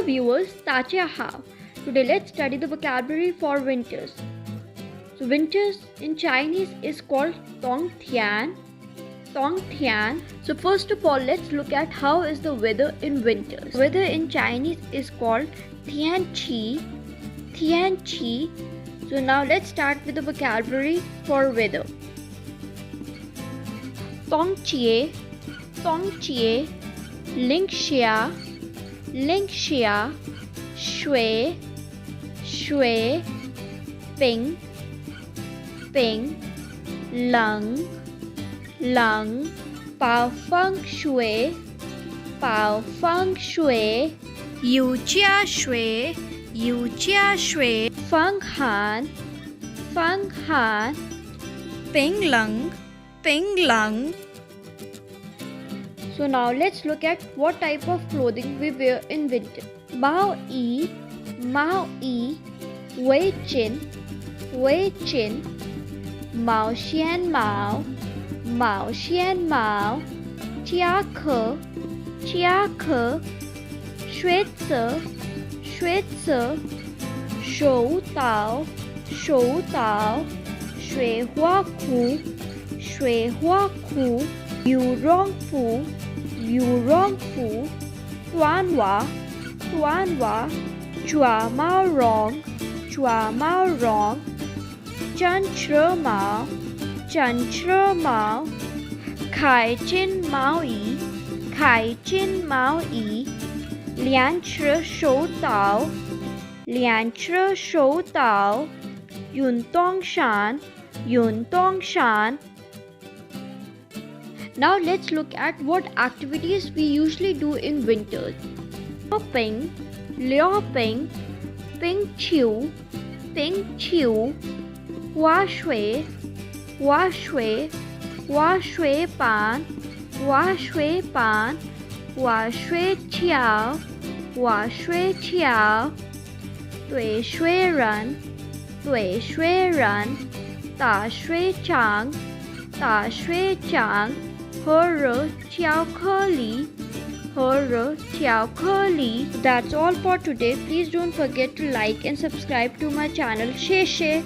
viewers, 大家好. Today let's study the vocabulary for winters. So winters in Chinese is called Tongtian. Tongtian. So first of all, let's look at how is the weather in winters. Weather in Chinese is called Tianqi. Tianqi. So now let's start with the vocabulary for weather. Tongqie, Tongqie, Lingxia, Lingxia, Shui, Shui, Ping, Ping, Leng, Leng, Bao Feng Shui, Bao Feng Shui, Yu Jia Shui, Yu Jia Shui, Feng Han, Feng Han, Ping Leng, Ping Leng. So now let's look at what type of clothing we wear in winter. Mao Yi, Mao Yi, Wei Jin, Wei Jin, Mao Xian Mao, Mao Xian Mao, Jia Ke, Jia Ke, Shui Zi, Shui Zi, Shou Dao, Shou Dao, Shui Hua Ku, Shui Hua Ku, Yu Rong Fu, Yu Rong Fu, Duan Wa, Duan Wa, Jua Mao Rong, Jua Mao Rong, Zhen Che Mao, Zhen Che Mao, Kai Jin Mao Yi, Kai Jin Mao Yi, Lian Che Shou Dao, Lian Che Shou Dao, Yun Dong Shan, Yun Dong Shan. Now let's look at what activities we usually do in winters. Liao Ping, Ping Qiu, Ping Qiu, Hua Shui, Hua Shui, Hua Shui Ban, Hua Shui Ban, Hua Shui Qiao, Hua Shui Qiao, Dui Shui Ren, Dui Shui Ren, Da Shui Zhang, Da Shui Zhang, He Re Jiao Ke Li, He Re Jiao Ke Li. That's all for today. Please don't forget to like and subscribe to my channel. Xie xie.